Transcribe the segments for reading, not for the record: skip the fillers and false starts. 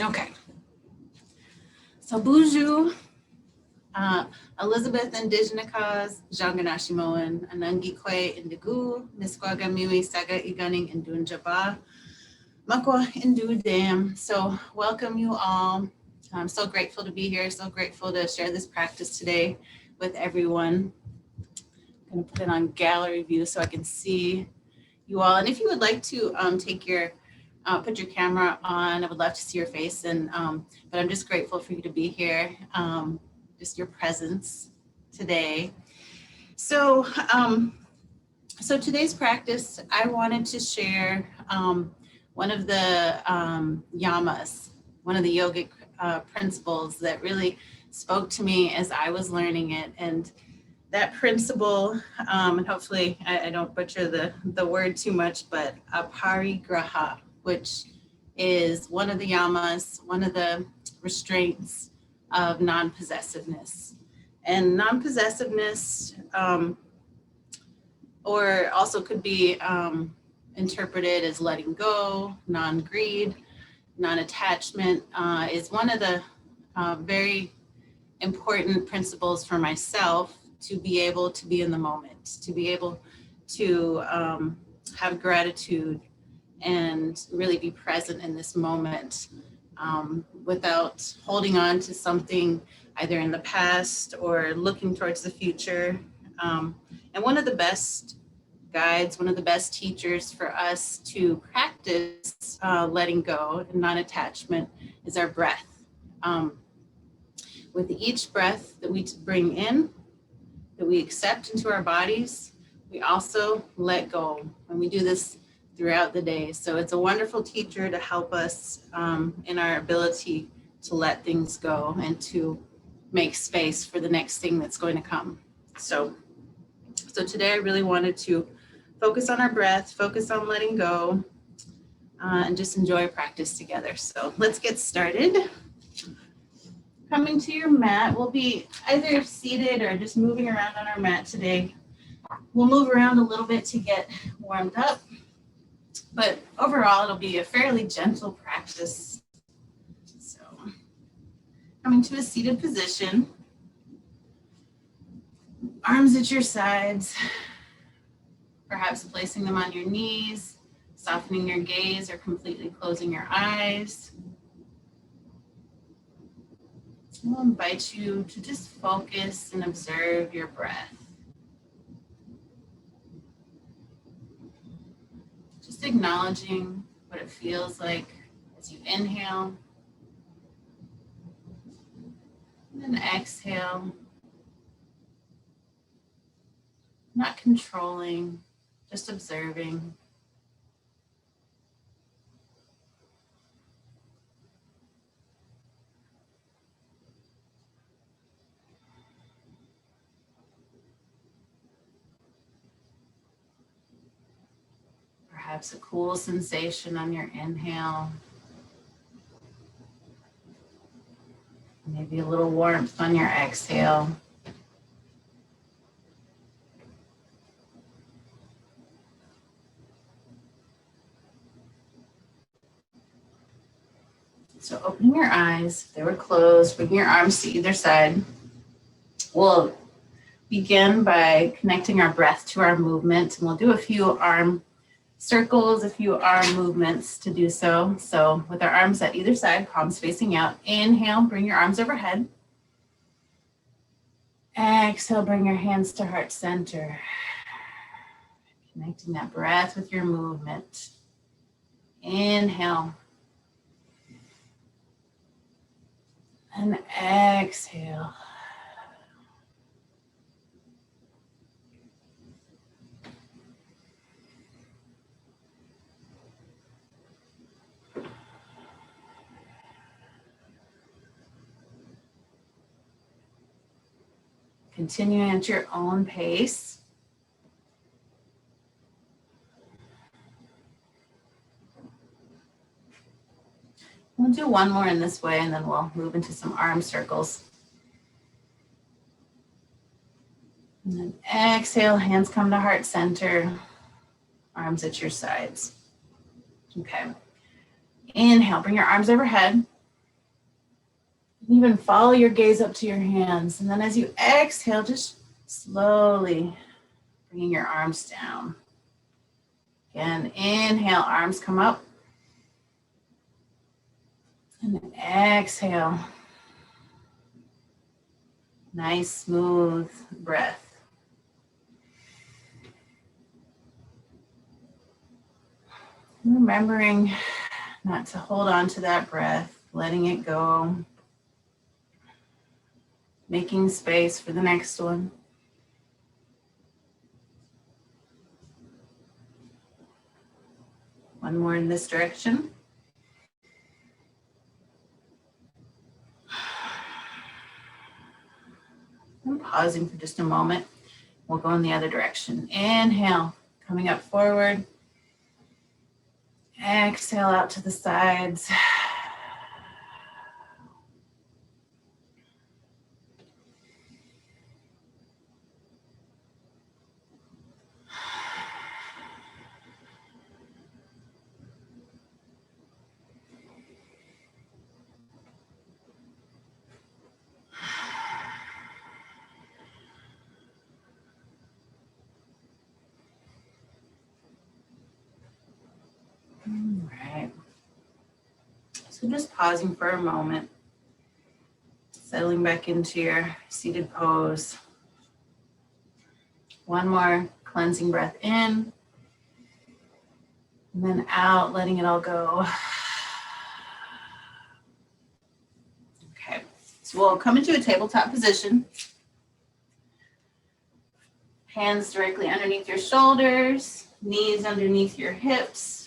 Okay. So Buju, Elizabeth Indigenous, Janganashimoan, Anangi Kwe Indigu, Nisquaga Miwi Saga Iganing Indunjaba, Makwa Indu Dam. So welcome you all. I'm so grateful to be here, so grateful to share this practice today with everyone. I'm gonna put it on gallery view so I can see you all. And if you would like to put your camera on, I would love to see your face. But I'm just grateful for you to be here, just your presence today. So today's practice, I wanted to share one of the yamas, one of the yogic principles that really spoke to me as I was learning it. And that principle, and hopefully I don't butcher the word too much, but aparigraha, which is one of the yamas, one of the restraints of non-possessiveness. And non-possessiveness, or also could be interpreted as letting go, non-greed, non-attachment, is one of the very important principles for myself to be able to be in the moment, to be able to have gratitude and really be present in this moment without holding on to something either in the past or looking towards the future. And one of the best guides, one of the best teachers for us to practice letting go and non-attachment is our breath. With each breath that we bring in, that we accept into our bodies, we also let go. And we do this throughout the day. So it's a wonderful teacher to help us in our ability to let things go and to make space for the next thing that's going to come. So today I really wanted to focus on our breath, focus on letting go, and just enjoy practice together. So let's get started. Coming to your mat, we'll be either seated or just moving around on our mat today. We'll move around a little bit to get warmed up, but overall it'll be a fairly gentle practice. So coming to a seated position, arms at your sides, perhaps placing them on your knees, softening your gaze or completely closing your eyes. We'll invite you to just focus and observe your breath. Just acknowledging what it feels like as you inhale and then exhale. Not controlling, just observing. Perhaps a cool sensation on your inhale. Maybe a little warmth on your exhale. So opening your eyes, if they were closed, bring your arms to either side. We'll begin by connecting our breath to our movement, and we'll do a few arm circles, a few arm movements to do so. So with our arms at either side, palms facing out, inhale, bring your arms overhead. Exhale, bring your hands to heart center. Connecting that breath with your movement. Inhale. And exhale. Continuing at your own pace. We'll do one more in this way and then we'll move into some arm circles. And then exhale, hands come to heart center, arms at your sides. Okay. Inhale, bring your arms overhead. Even follow your gaze up to your hands. And then as you exhale, just slowly bringing your arms down. Again, inhale, arms come up. And exhale. Nice, smooth breath. Remembering not to hold on to that breath, letting it go. Making space for the next one. One more in this direction. And pausing for just a moment. We'll go in the other direction. Inhale, coming up forward. Exhale out to the sides. All right. So just pausing for a moment. Settling back into your seated pose. One more cleansing breath in. And then out, letting it all go. Okay, so we'll come into a tabletop position. Hands directly underneath your shoulders, knees underneath your hips.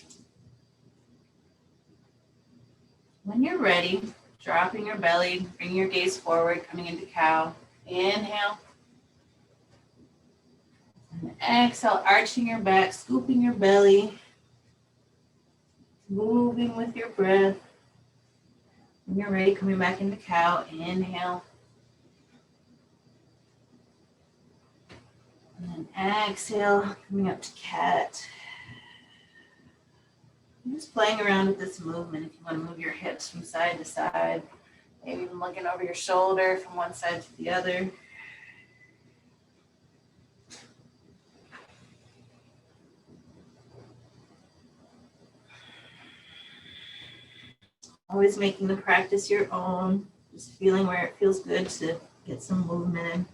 When you're ready, dropping your belly, bring your gaze forward, coming into cow. Inhale. And exhale, arching your back, scooping your belly. Moving with your breath. When you're ready, coming back into cow. Inhale. And then exhale, coming up to cat. I'm just playing around with this movement if you want to move your hips from side to side. Maybe even looking over your shoulder from one side to the other. Always making the practice your own. Just feeling where it feels good to get some movement in.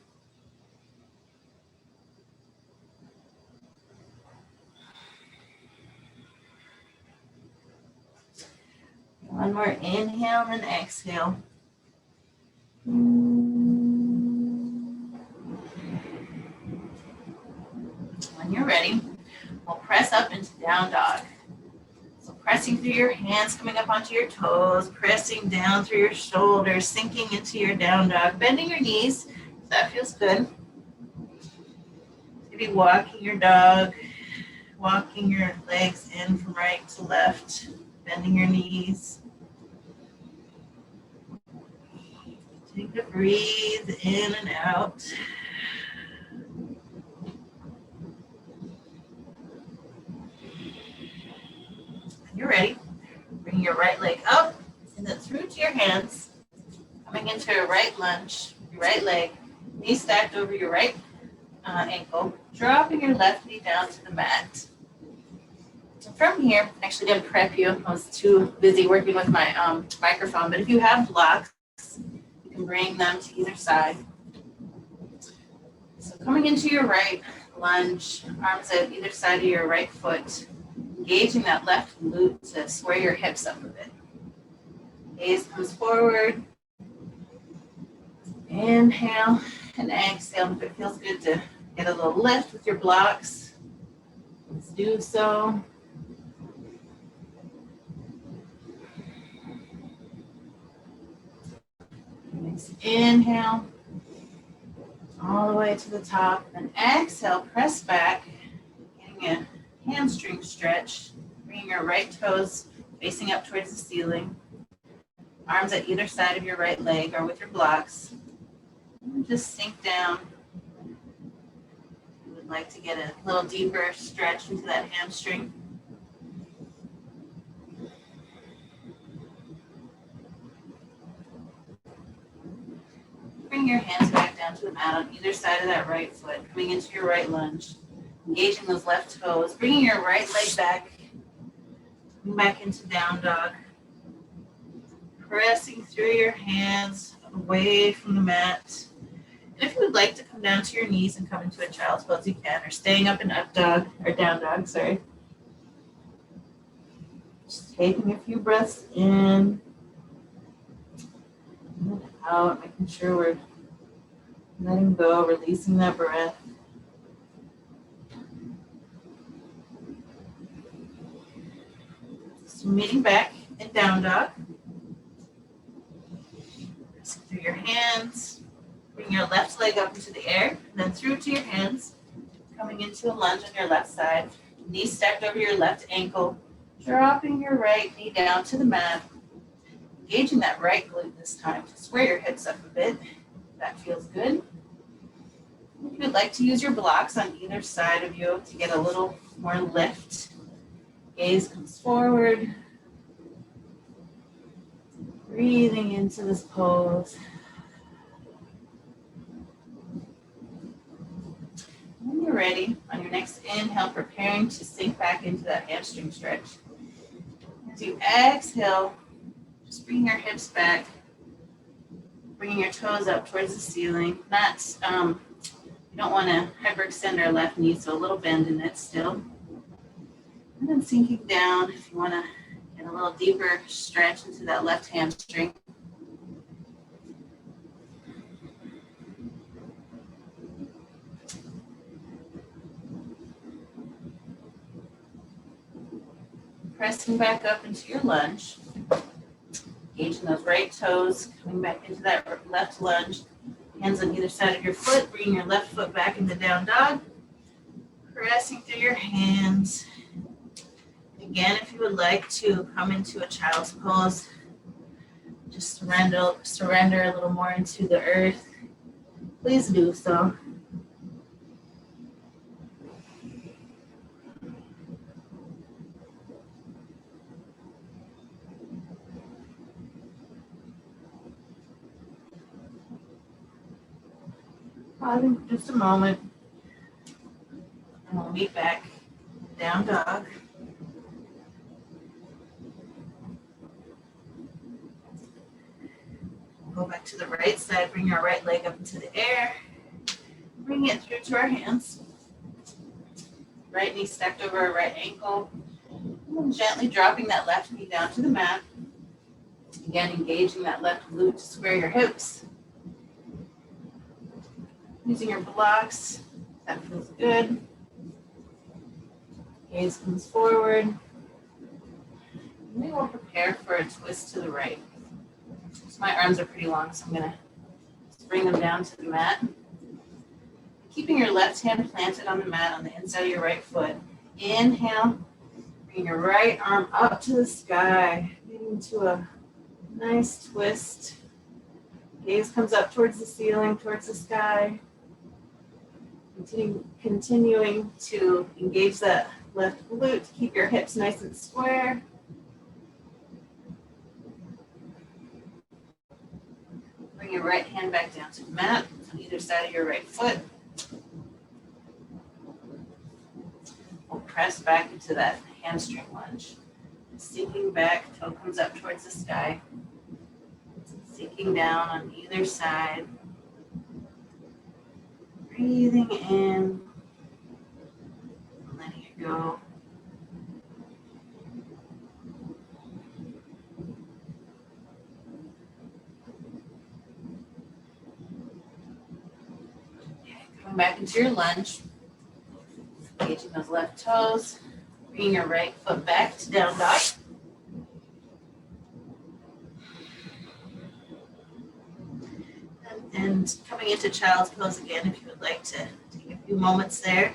One more inhale and exhale. When you're ready, we'll press up into down dog. So pressing through your hands, coming up onto your toes, pressing down through your shoulders, sinking into your down dog, bending your knees, if that feels good. Maybe walking your dog, walking your legs in from right to left, bending your knees. Take a breathe in and out. When you're ready, bring your right leg up and then through to your hands. Coming into a right lunge, your right leg, knee stacked over your right ankle, dropping your left knee down to the mat. So from here, I actually didn't prep you. I was too busy working with my microphone, but if you have blocks, you can bring them to either side. So coming into your right lunge, arms at either side of your right foot, engaging that left glute to square your hips up a bit. Gaze comes forward. Inhale and exhale. If it feels good to get a little lift with your blocks, let's do so. Nice inhale, all the way to the top. Then exhale, press back, getting a hamstring stretch, bringing your right toes facing up towards the ceiling. Arms at either side of your right leg or with your blocks. And just sink down. You would like to get a little deeper stretch into that hamstring. Dropping your hands back down to the mat on either side of that right foot, coming into your right lunge. Engaging those left toes, bringing your right leg back into down dog. Pressing through your hands away from the mat. And if you would like to come down to your knees and come into a child's pose, you can, or staying up in up dog, or down dog, sorry. Just taking a few breaths in and out, making sure we're letting go, releasing that breath. So meeting back in down dog. Pressing through your hands. Bring your left leg up into the air, then through to your hands. Coming into a lunge on your left side. Knee stacked over your left ankle. Dropping your right knee down to the mat. Engaging that right glute this time to square your hips up a bit. That feels good. If you'd like to use your blocks on either side of you to get a little more lift, gaze comes forward. Breathing into this pose. When you're ready, on your next inhale, preparing to sink back into that hamstring stretch. As you exhale, just bring your hips back, bringing your toes up towards the ceiling. You don't want to hyperextend our left knee, so a little bend in it still. And then sinking down if you want to get a little deeper stretch into that left hamstring. Pressing back up into your lunge. Engaging those right toes, coming back into that left lunge. Hands on either side of your foot, bringing your left foot back into down dog. Pressing through your hands. Again, if you would like to come into a child's pose, just surrender a little more into the earth, please do so. Pausing for just a moment, and we'll meet back down dog. Go back to the right side, bring our right leg up into the air, bring it through to our hands. Right knee stacked over our right ankle, and then gently dropping that left knee down to the mat. Again, engaging that left glute to square your hips. Using your blocks, that feels good. Gaze comes forward. And we will prepare for a twist to the right. So my arms are pretty long, so I'm gonna just bring them down to the mat. Keeping your left hand planted on the mat on the inside of your right foot. Inhale, bring your right arm up to the sky, leading to a nice twist. Gaze comes up towards the ceiling, towards the sky. Continuing to engage that left glute to keep your hips nice and square. Bring your right hand back down to the mat on either side of your right foot. We'll press back into that hamstring lunge. Sinking back, toe comes up towards the sky. Sinking down on either side. Breathing in, letting it go. Coming back into your lunge, engaging those left toes, bringing your right foot back to down dog. And coming into child's pose again, if you would like to take a few moments there.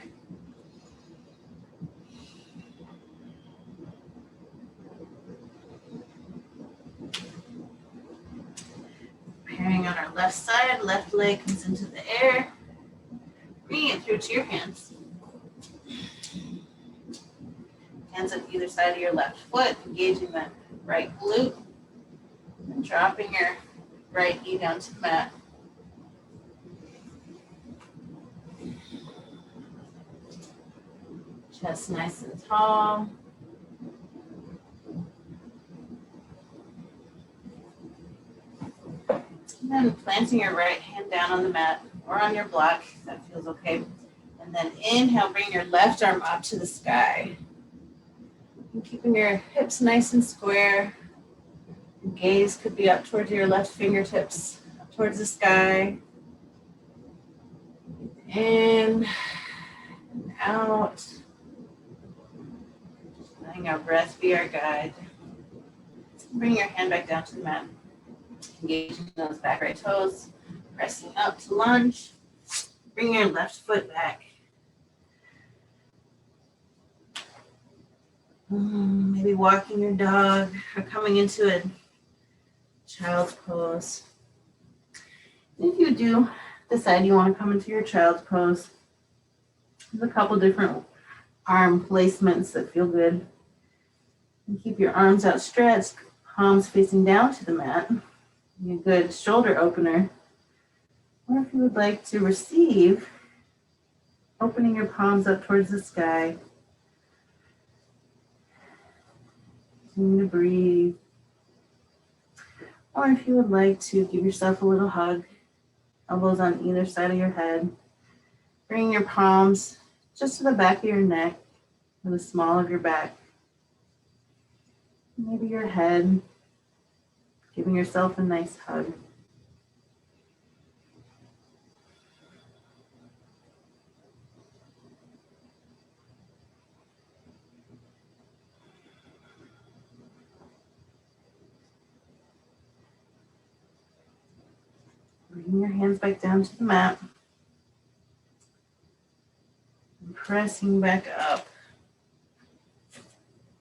Preparing on our left side, left leg comes into the air. Bringing it through to your hands. Hands on either side of your left foot, engaging that right glute. And dropping your right knee down to the mat. Chest nice and tall. And then planting your right hand down on the mat or on your block, if that feels okay. And then inhale, bring your left arm up to the sky. And keeping your hips nice and square. Your gaze could be up towards your left fingertips, up towards the sky. In and out. Just letting our breath be our guide. Bring your hand back down to the mat. Engaging those back right toes. Pressing up to lunge. Bring your left foot back. Maybe walking your dog or coming into a child's pose. If you do decide you want to come into your child's pose, there's a couple different arm placements that feel good. And keep your arms outstretched, palms facing down to the mat. Be a good shoulder opener. Or if you would like to receive, opening your palms up towards the sky. Continue to breathe. Or if you would like to give yourself a little hug, elbows on either side of your head. Bring your palms just to the back of your neck or the small of your back. Maybe your head, giving yourself a nice hug. Bring your hands back down to the mat. And pressing back up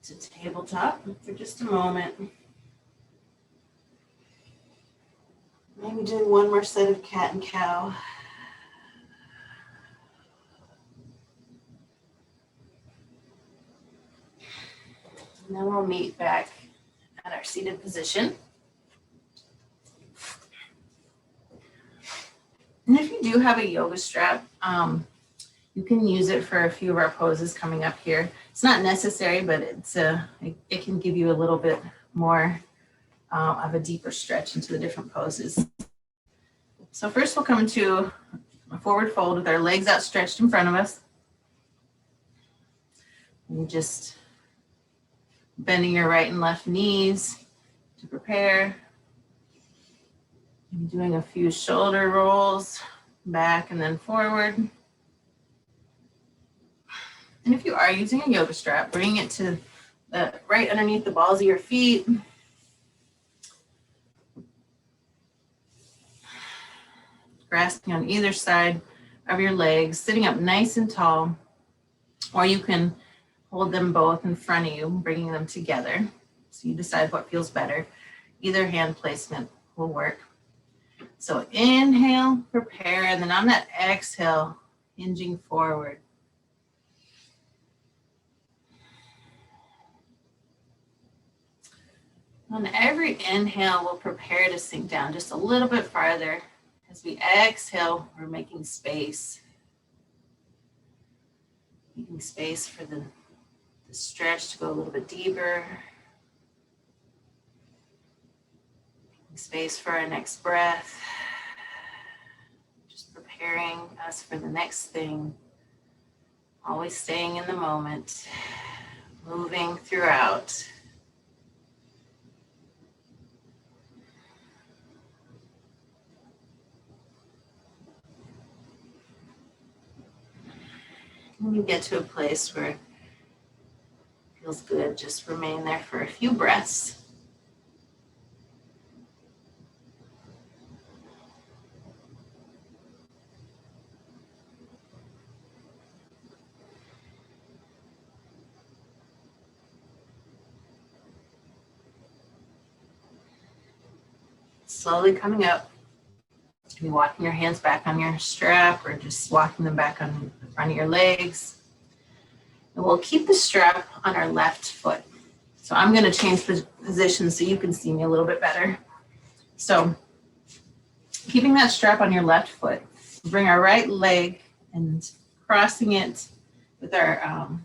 to tabletop for just a moment. Maybe doing one more set of cat and cow. And then we'll meet back at our seated position. And if you do have a yoga strap, you can use it for a few of our poses coming up here. It's not necessary, but it can give you a little bit more of a deeper stretch into the different poses. So first we'll come into a forward fold with our legs outstretched in front of us. And just bending your right and left knees to prepare. I'm doing a few shoulder rolls back and then forward. And if you are using a yoga strap, bring it to the right underneath the balls of your feet. Grasping on either side of your legs, sitting up nice and tall, or you can hold them both in front of you, bringing them together. So you decide what feels better. Either hand placement will work. So inhale, prepare, and then on that exhale, hinging forward. On every inhale, we'll prepare to sink down just a little bit farther. As we exhale, we're making space. Making space for the stretch to go a little bit deeper. Making space for our next breath. Just preparing us for the next thing. Always staying in the moment. Moving throughout. When you get to a place where it feels good, just remain there for a few breaths. Slowly coming up. Maybe walking your hands back on your strap or just walking them back on the front of your legs. And we'll keep the strap on our left foot. So I'm going to change position so you can see me a little bit better. So keeping that strap on your left foot, bring our right leg and crossing it with our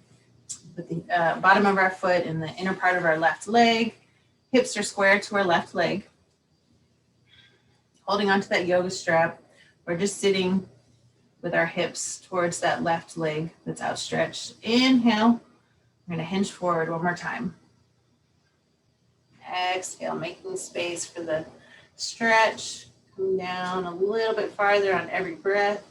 bottom of our foot in the inner part of our left leg. Hips are square to our left leg. Holding onto that yoga strap. We're just sitting with our hips towards that left leg that's outstretched. Inhale. We're going to hinge forward one more time. Exhale, making space for the stretch. Come down a little bit farther on every breath.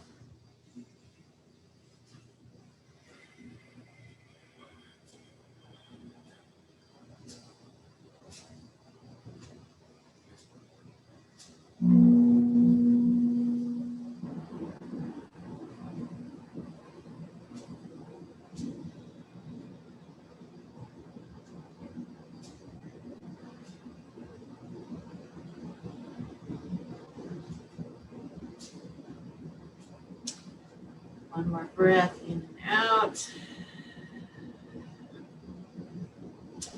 One more breath in and out.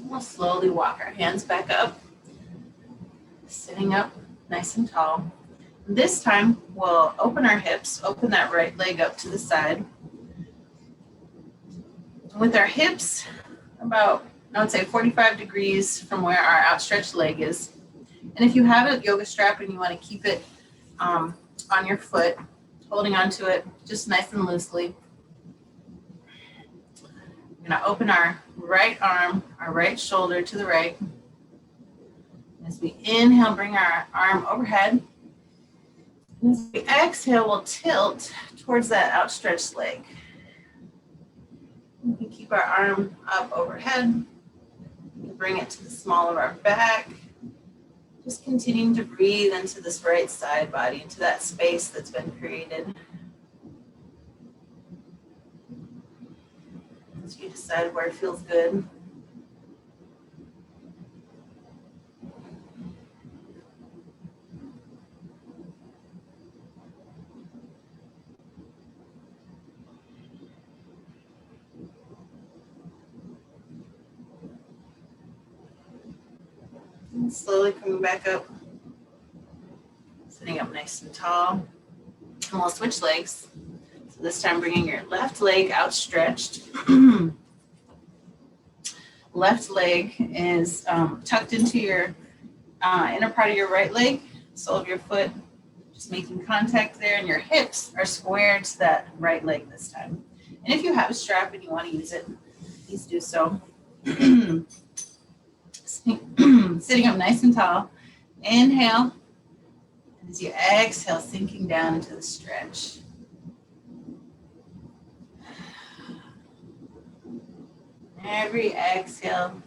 We'll slowly walk our hands back up, sitting up nice and tall. This time we'll open our hips, open that right leg up to the side. With our hips about, I would say 45 degrees from where our outstretched leg is. And if you have a yoga strap and you want to keep it on your foot, holding onto it just nice and loosely. We're going to open our right arm, our right shoulder to the right. As we inhale, bring our arm overhead. And as we exhale, we'll tilt towards that outstretched leg. We can keep our arm up overhead. We can bring it to the small of our back. Just continuing to breathe into this right side body, into that space that's been created. As you decide where it feels good. And slowly coming back up, sitting up nice and tall. And we'll switch legs. So this time bringing your left leg outstretched. Left leg is tucked into your inner part of your right leg, sole of your foot, just making contact there, and your hips are squared to that right leg this time. And if you have a strap and you want to use it, please do so. Sitting up nice and tall. Inhale. And as you exhale, sinking down into the stretch. Every exhale,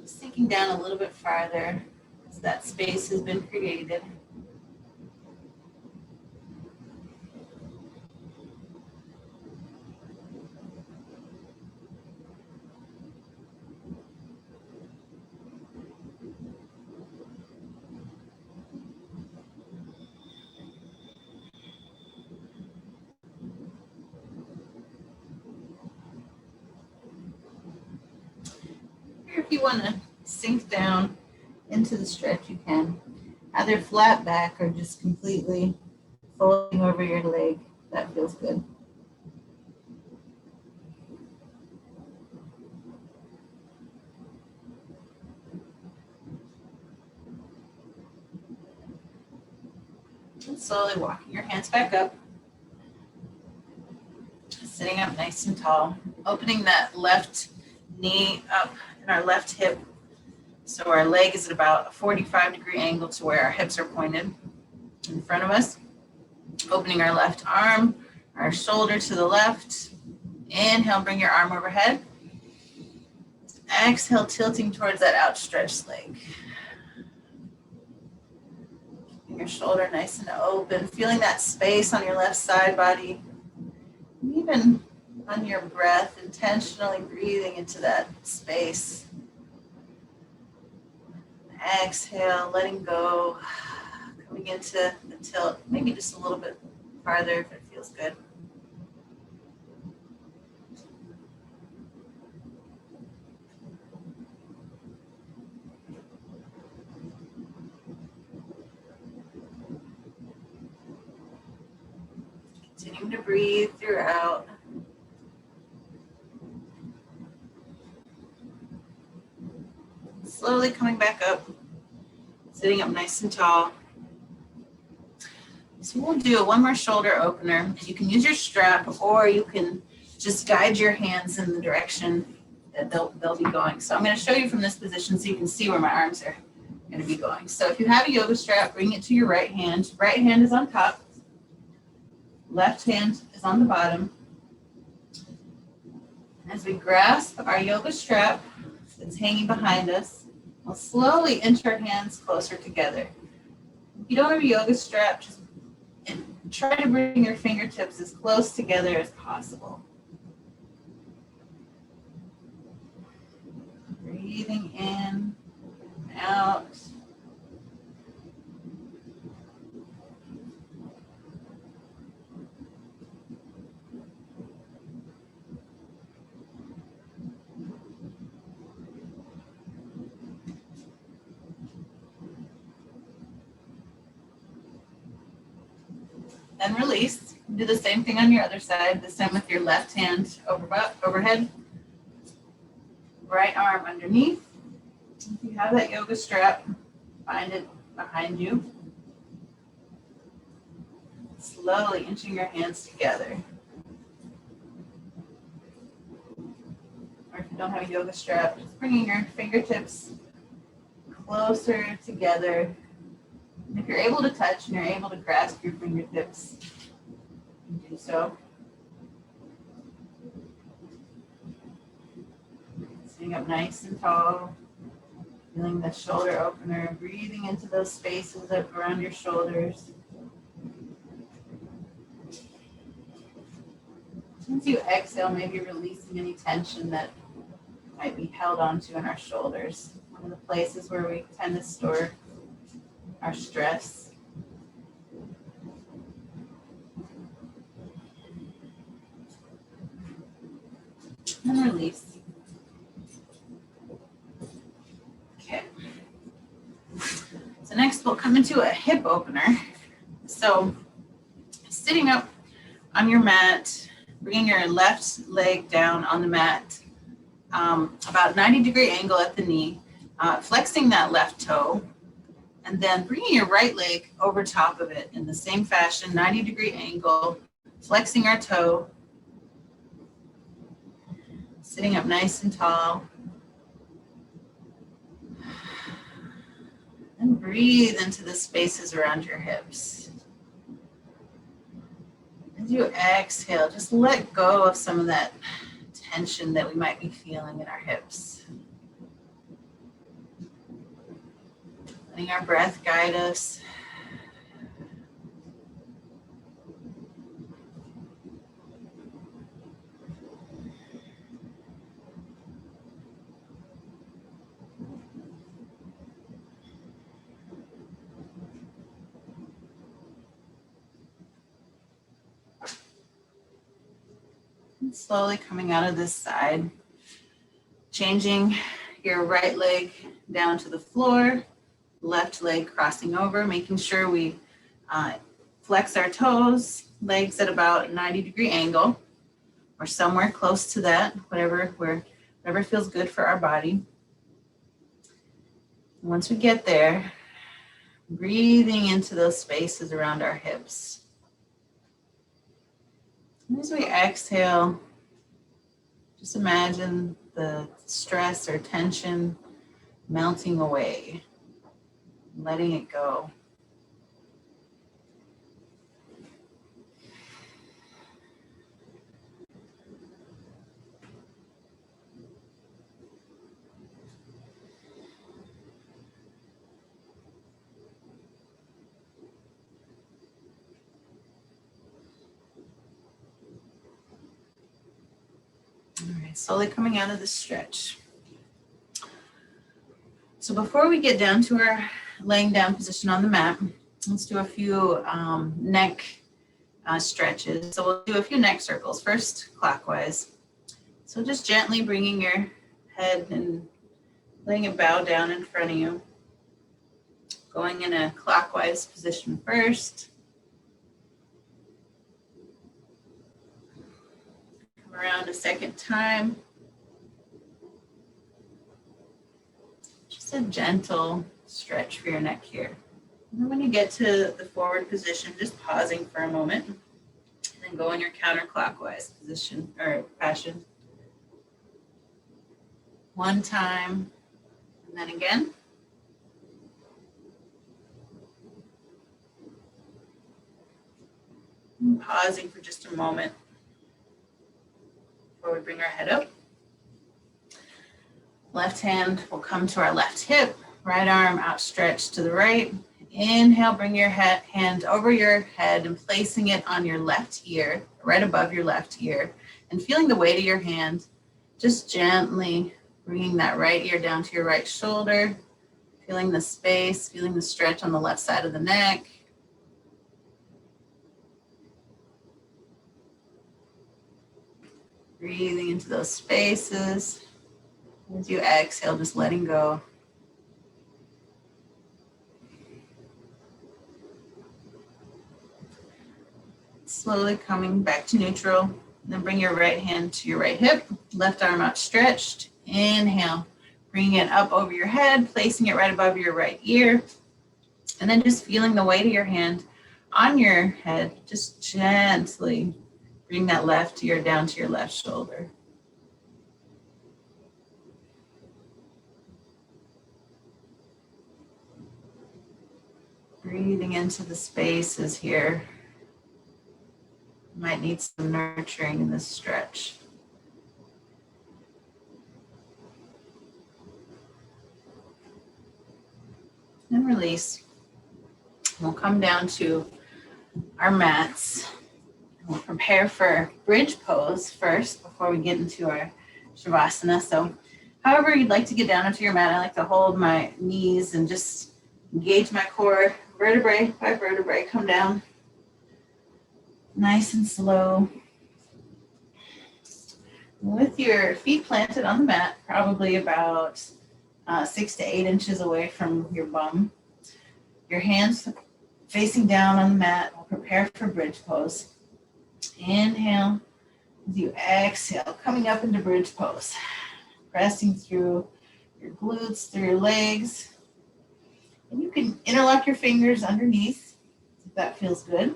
just sinking down a little bit farther as that space has been created. If you want to sink down into the stretch, you can. Either flat back or just completely folding over your leg. That feels good. And slowly walking your hands back up. Sitting up nice and tall. Opening that left knee up in our left hip. So our leg is at about a 45-degree angle to where our hips are pointed in front of us. Opening our left arm, our shoulder to the left. Inhale, bring your arm overhead. Exhale, tilting towards that outstretched leg. Keeping your shoulder nice and open, feeling that space on your left side body. Even on your breath, intentionally breathing into that space. Exhale, letting go, coming into the tilt, maybe just a little bit farther if it feels good. Continuing to breathe throughout. slowly coming back up, sitting up nice and tall. So we'll do one more shoulder opener. You can use your strap, or you can just guide your hands in the direction that they'll be going. So I'm going to show you from this position so you can see where my arms are going to be going. So if you have a yoga strap, bring it to your right hand. Right hand is on top. Left hand is on the bottom. As we grasp our yoga strap that's hanging behind us, we'll slowly inch our hands closer together. If you don't have a yoga strap, just try to bring your fingertips as close together as possible. Breathing in and out. Then release. Do the same thing on your other side, this time with your left hand overhead. Right arm underneath. If you have that yoga strap, find it behind you. Slowly inching your hands together. Or if you don't have a yoga strap, just bringing your fingertips closer together. And if you're able to touch and you're able to grasp your fingertips, you can do so. Sitting up nice and tall, feeling the shoulder opener, breathing into those spaces up around your shoulders. As you exhale, maybe releasing any tension that might be held onto in our shoulders. One of the places where we tend to store our stress. And release. Okay. So next we'll come into a hip opener. So sitting up on your mat, bringing your left leg down on the mat, about 90-degree angle at the knee, flexing that left toe, and then bringing your right leg over top of it in the same fashion, 90-degree angle, flexing our toe, sitting up nice and tall. And breathe into the spaces around your hips. As you exhale, just let go of some of that tension that we might be feeling in our hips. Letting our breath guide us. And slowly coming out of this side, changing your right leg down to the floor, left leg crossing over, making sure we flex our toes, legs at about a 90-degree angle or somewhere close to that, whatever feels good for our body. Once we get there, breathing into those spaces around our hips. And as we exhale, just imagine the stress or tension melting away, letting it go. All right, slowly coming out of the stretch. So before we get down to our laying down position on the mat, let's do a few neck stretches. So we'll do a few neck circles, first clockwise. So just gently bringing your head and letting it bow down in front of you. Going in a clockwise position first. Come around a second time. Just Just a gentle stretch for your neck here. And then when you get to the forward position, just pausing for a moment, and then go in your counterclockwise position or fashion. One time, and then again. And pausing for just a moment before we bring our head up. Left hand will come to our left hip, right arm outstretched to the right. Inhale, bring your hand over your head and placing it on your left ear, right above your left ear, and feeling the weight of your hand, just gently bringing that right ear down to your right shoulder, feeling the space, feeling the stretch on the left side of the neck. Breathing into those spaces. As you exhale, just letting go. Slowly coming back to neutral. Then bring your right hand to your right hip, left arm outstretched. Inhale, bringing it up over your head, placing it right above your right ear. And then just feeling the weight of your hand on your head. Just gently bring that left ear down to your left shoulder. Breathing into the spaces here. You might need some nurturing in this stretch. And release. We'll come down to our mats. We'll prepare for bridge pose first before we get into our Shavasana. So however you'd like to get down onto your mat, I like to hold my knees and just engage my core vertebrae by vertebrae. Come down nice and slow. With your feet planted on the mat, probably about 6 to 8 inches away from your bum. Your hands facing down on the mat. We'll prepare for bridge pose. Inhale. As you exhale, coming up into bridge pose. Pressing through your glutes, through your legs. And you can interlock your fingers underneath if that feels good.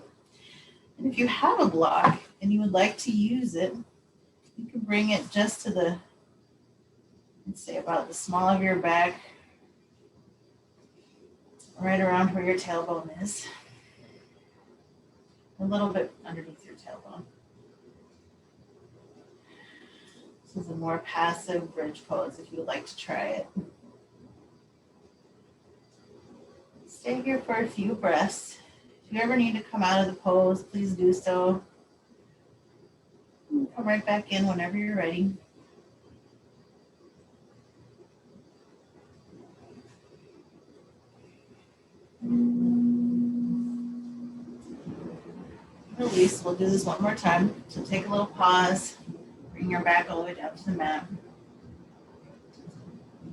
And if you have a block and you would like to use it, you can bring it just to the, let's say about the small of your back, right around where your tailbone is. A little bit underneath your tailbone. This is a more passive bridge pose if you would like to try it. Stay here for a few breaths. If you ever need to come out of the pose, please do so. Come right back in whenever you're ready. Release. We'll do this one more time. So take a little pause. Bring your back all the way down to the mat.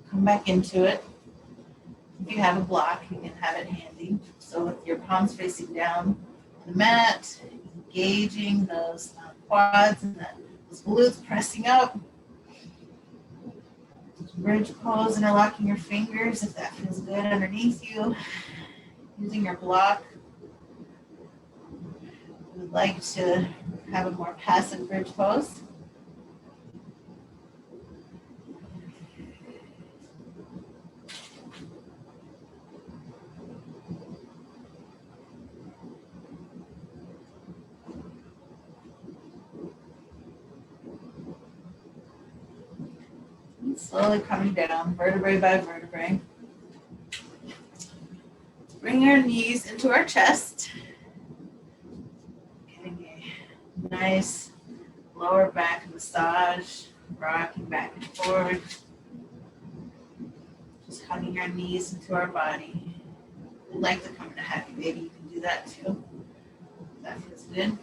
Come back into it. If you have a block, you can have it handy. So with your palms facing down on the mat, engaging those quads and those glutes pressing up. Bridge pose, interlocking your fingers if that feels good underneath you. Using your block. If you would like to have a more passive bridge pose. Slowly coming down, vertebrae by vertebrae. Bring our knees into our chest. Getting a nice lower back massage, rocking back and forth. Just hugging our knees into our body. If you'd like to come in a happy baby, you can do that too. That feels good.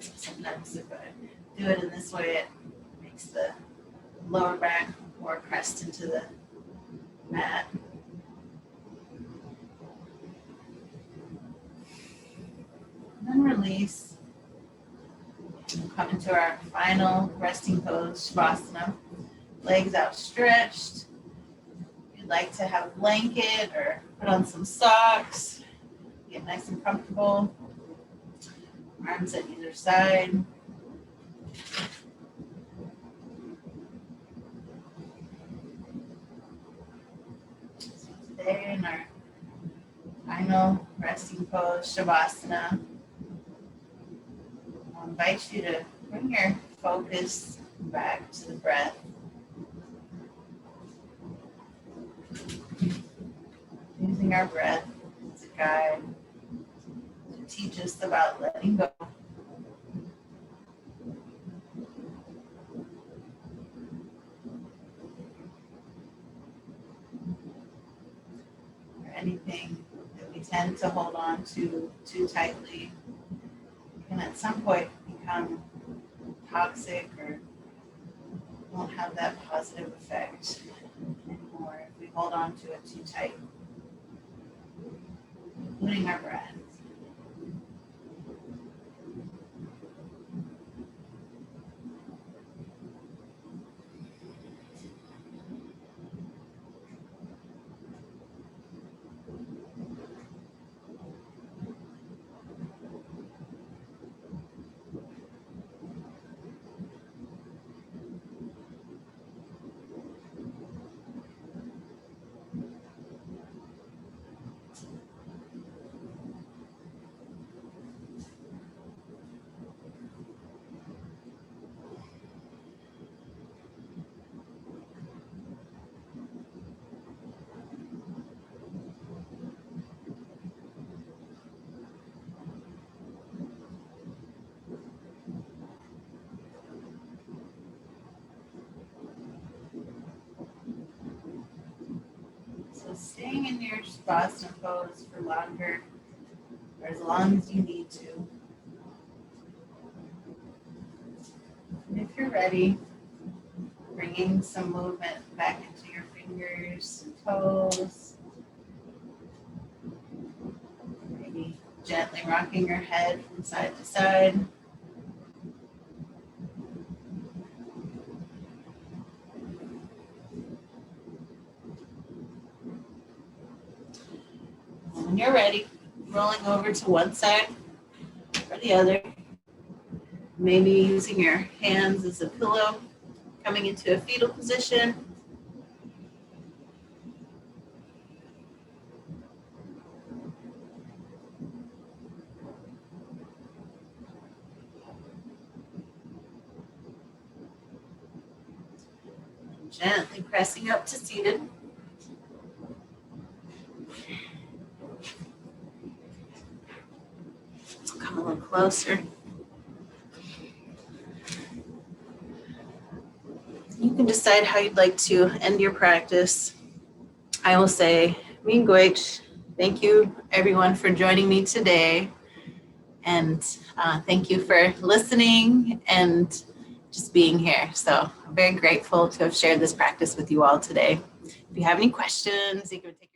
Sometimes if I do it in this way, it makes the lower back more pressed into the mat. And then release. We'll come into our final resting pose, Shavasana. legs outstretched. If you'd like to have a blanket or put on some socks, get nice and comfortable. Arms at either side. So today in our final resting pose, Shavasana, I'll invite you to bring your focus back to the breath. Using our breath as a guide to teach us about letting go. Or anything that we tend to hold on to too tightly can at some point become toxic or won't have that positive effect anymore if we hold on to it too tight, including our breath. So staying in your Shavasana pose for longer, or as long as you need to. And if you're ready, bringing some movement back into your fingers and toes. Maybe gently rocking your head from side to side. When you're ready, rolling over to one side or the other. Maybe using your hands as a pillow, coming into a fetal position. Gently pressing up to seated. Come a little closer. You can decide how you'd like to end your practice. I will say, Minguich, thank you everyone for joining me today. And thank you for listening and just being here. So I'm very grateful to have shared this practice with you all today. If you have any questions, you can take